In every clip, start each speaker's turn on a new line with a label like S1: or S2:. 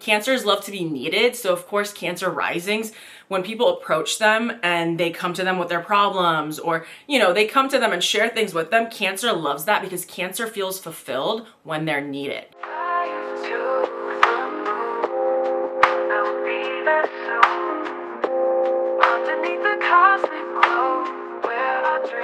S1: Cancers love to be needed. So of course, Cancer risings, when people approach them and they come to them with their problems, or, you know, they come to them and share things with them, Cancer loves that because Cancer feels fulfilled when they're needed.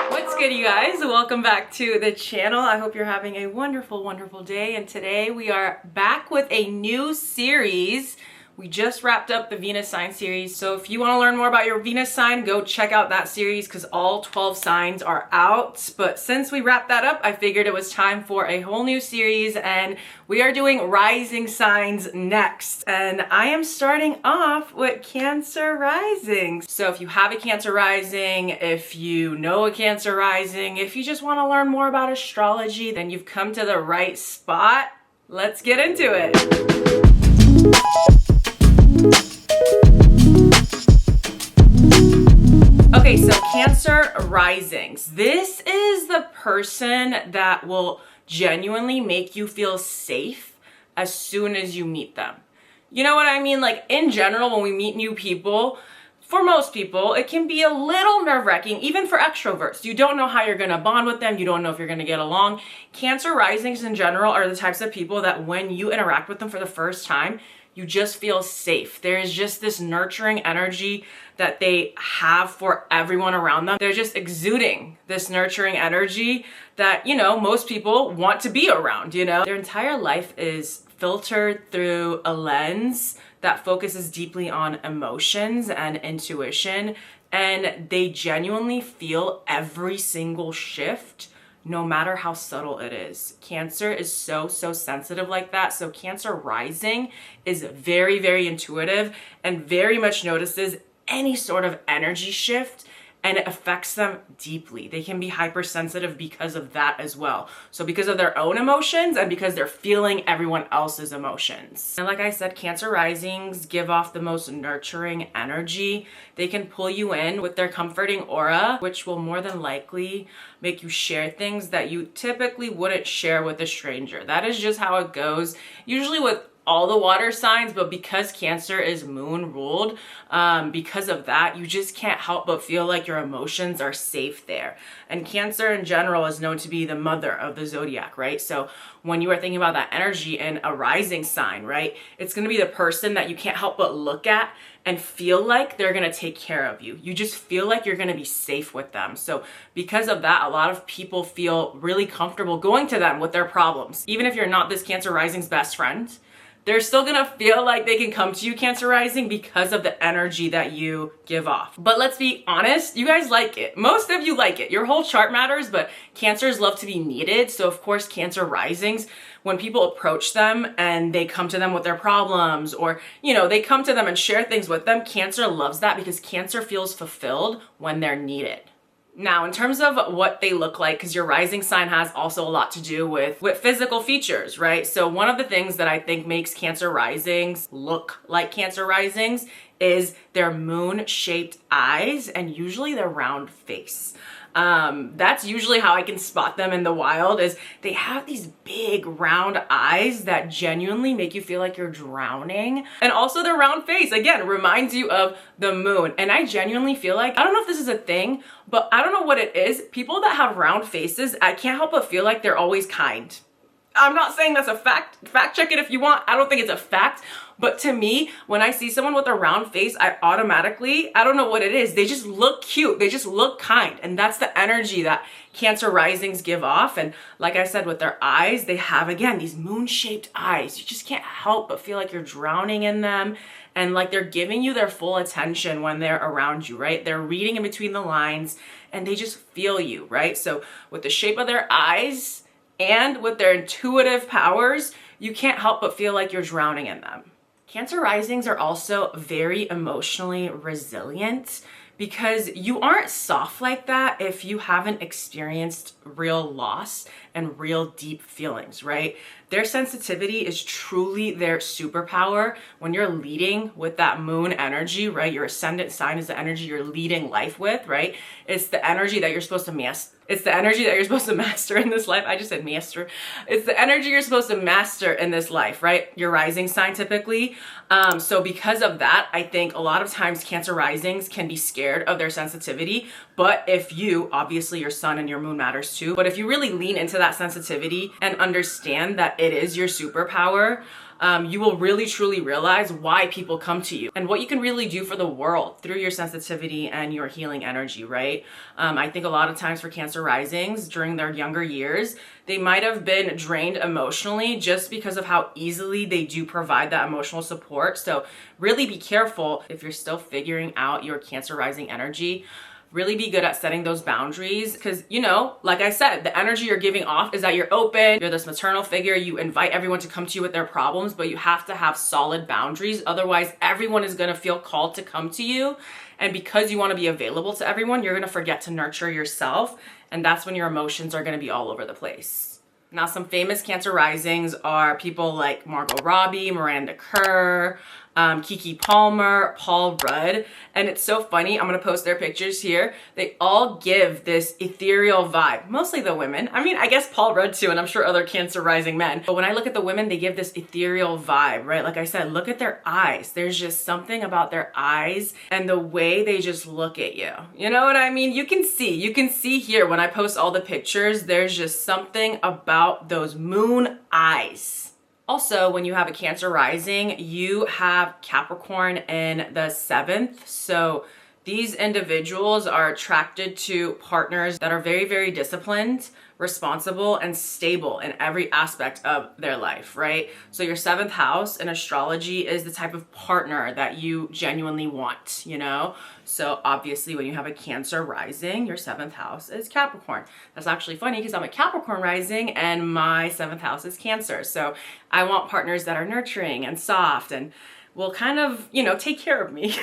S1: What's good, you guys? Welcome back to the channel. I hope you're having a wonderful, wonderful day. And today we are back with a new series. We just wrapped up the Venus sign series. So if you want to learn more about your Venus sign, go check out that series because all 12 signs are out. But since we wrapped that up, I figured it was time for a whole new series, and we are doing rising signs next. And I am starting off with Cancer rising. So if you have a Cancer rising, if you know a Cancer rising, if you just want to learn more about astrology, then you've come to the right spot. Let's get into it. Okay, so Cancer risings. This is the person that will genuinely make you feel safe as soon as you meet them. You know what I mean? Like in general, when we meet new people, for most people, it can be a little nerve-wracking, even for extroverts. You don't know how you're gonna bond with them. You don't know if you're gonna get along. Cancer risings in general are the types of people that when you interact with them for the first time, you just feel safe. There is just this nurturing energy that they have for everyone around them. They're just exuding this nurturing energy that, you know, most people want to be around, you know? Their entire life is filtered through a lens that focuses deeply on emotions and intuition, and they genuinely feel every single shift, no matter how subtle it is. Cancer is so sensitive like that. So Cancer rising is very, very intuitive and very much notices any sort of energy shift, and it affects them deeply. They can be hypersensitive because of that as well. So because of their own emotions and because they're feeling everyone else's emotions. And like I said, Cancer risings give off the most nurturing energy. They can pull you in with their comforting aura, which will more than likely make you share things that you typically wouldn't share with a stranger. That is just how it goes. Usually with all the water signs, but because Cancer is moon ruled, because of that, you just can't help but feel like your emotions are safe there. And Cancer in general is known to be the mother of the Zodiac, right? So when you are thinking about that energy in a rising sign, right, it's going to be the person that you can't help but look at and feel like they're going to take care of you. You just feel like you're going to be safe with them. So because of that, a lot of people feel really comfortable going to them with their problems. Even if you're not this Cancer rising's best friend, they're still gonna feel like they can come to you, Cancer rising, because of the energy that you give off. But let's be honest, you guys like it. Most of you like it. Your whole chart matters, but Cancers love to be needed. So of course, Cancer risings, when people approach them and they come to them with their problems, or, you know, they come to them and share things with them, Cancer loves that because Cancer feels fulfilled when they're needed. Now, in terms of what they look like, because your rising sign has also a lot to do with physical features, right? So one of the things that I think makes Cancer risings look like Cancer risings is their moon-shaped eyes and usually their round face. That's usually how I can spot them in the wild, is they have these big round eyes that genuinely make you feel like you're drowning. And also their round face, again, reminds you of the moon. And I genuinely feel like, I don't know if this is a thing, but I don't know what it is. People that have round faces, I can't help but feel like they're always kind. I'm not saying that's a fact. Fact check it if you want. I don't think it's a fact. But to me, when I see someone with a round face, I automatically, I don't know what it is. They just look cute. They just look kind. And that's the energy that Cancer risings give off. And like I said, with their eyes, they have, again, these moon-shaped eyes. You just can't help but feel like you're drowning in them. And like they're giving you their full attention when they're around you, right? They're reading in between the lines and they just feel you, right? So with the shape of their eyes, and with their intuitive powers, you can't help but feel like you're drowning in them. Cancer risings are also very emotionally resilient because you aren't soft like that if you haven't experienced real loss and real deep feelings, right? Their sensitivity is truly their superpower. When you're leading with that moon energy, right? Your ascendant sign is the energy you're leading life with, right? It's the energy that you're supposed to master. It's the energy that you're supposed to master in this life. I just said master. It's the energy you're supposed to master in this life, right? Your rising sign typically. So because of that, I think a lot of times Cancer risings can be scared of their sensitivity. But if you, obviously your sun and your moon matters too, but if you really lean into that sensitivity and understand that it is your superpower, you will really truly realize why people come to you and what you can really do for the world through your sensitivity and your healing energy, right? I think a lot of times for Cancer risings during their younger years, they might have been drained emotionally just because of how easily they do provide that emotional support. So really be careful if you're still figuring out your Cancer rising energy. Really be good at setting those boundaries because, you know, like I said, the energy you're giving off is that you're open, you're this maternal figure, you invite everyone to come to you with their problems, but you have to have solid boundaries. Otherwise, everyone is going to feel called to come to you. And because you want to be available to everyone, you're going to forget to nurture yourself. And that's when your emotions are going to be all over the place. Now, some famous Cancer risings are people like Margot Robbie, Miranda Kerr, Keke Palmer, Paul Rudd. And it's so funny. I'm going to post their pictures here. They all give this ethereal vibe, mostly the women. I mean, I guess Paul Rudd too, and I'm sure other Cancer rising men. But when I look at the women, they give this ethereal vibe, right? Like I said, look at their eyes. There's just something about their eyes and the way they just look at you. You know what I mean? You can see here when I post all the pictures, there's just something about those moon eyes. Also, when you have a Cancer rising, you have Capricorn in the 7th. So these individuals are attracted to partners that are very, very disciplined, responsible, and stable in every aspect of their life, right? So your 7th house in astrology is the type of partner that you genuinely want, you know? So obviously when you have a Cancer rising, your 7th house is Capricorn. That's actually funny because I'm a Capricorn rising and my 7th house is Cancer. So I want partners that are nurturing and soft and will kind of, you know, take care of me.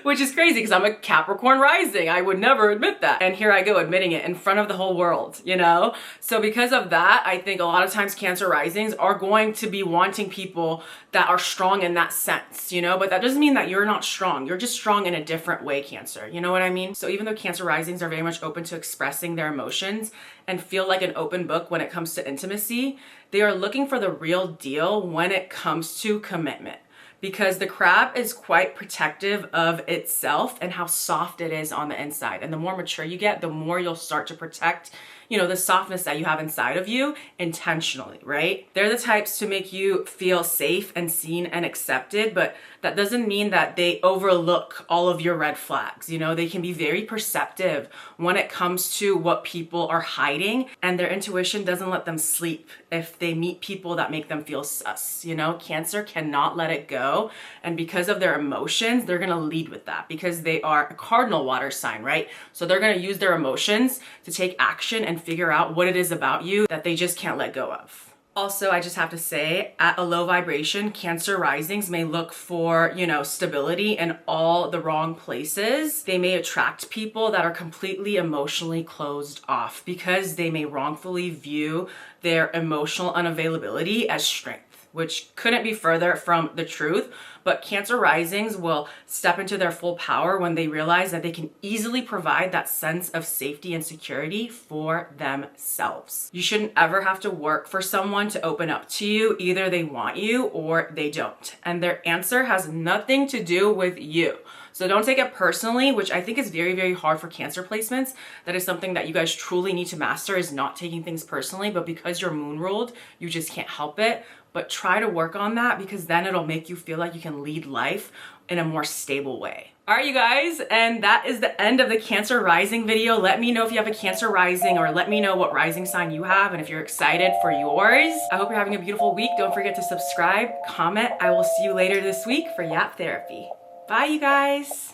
S1: Which is crazy because I'm a Capricorn rising. I would never admit that. And here I go admitting it in front of the whole world, you know? So because of that, I think a lot of times Cancer risings are going to be wanting people that are strong in that sense, you know? But that doesn't mean that you're not strong. You're just strong in a different way, Cancer. You know what I mean? So even though Cancer risings are very much open to expressing their emotions and feel like an open book when it comes to intimacy, they are looking for the real deal when it comes to commitment. Because the crab is quite protective of itself and how soft it is on the inside. And the more mature you get, the more you'll start to protect, you know, the softness that you have inside of you intentionally, right? They're the types to make you feel safe and seen and accepted, but that doesn't mean that they overlook all of your red flags. You know, they can be very perceptive when it comes to what people are hiding, and their intuition doesn't let them sleep if they meet people that make them feel sus. You know, Cancer cannot let it go. And because of their emotions, they're going to lead with that because they are a cardinal water sign, right? So they're going to use their emotions to take action and figure out what it is about you that they just can't let go of. Also, I just have to say, at a low vibration, Cancer risings may look for, you know, stability in all the wrong places. They may attract people that are completely emotionally closed off because they may wrongfully view their emotional unavailability as strength, which couldn't be further from the truth. But Cancer risings will step into their full power when they realize that they can easily provide that sense of safety and security for themselves. You shouldn't ever have to work for someone to open up to you. Either they want you or they don't. And their answer has nothing to do with you. So don't take it personally, which I think is very, very hard for Cancer placements. That is something that you guys truly need to master, is not taking things personally. But because you're moon ruled, you just can't help it. But try to work on that because then it'll make you feel like you can lead life in a more stable way. All right, you guys, and that is the end of the Cancer rising video. Let me know if you have a Cancer rising, or let me know what rising sign you have and if you're excited for yours. I hope you're having a beautiful week. Don't forget to subscribe, comment. I will see you later this week for Yap Therapy. Bye, you guys.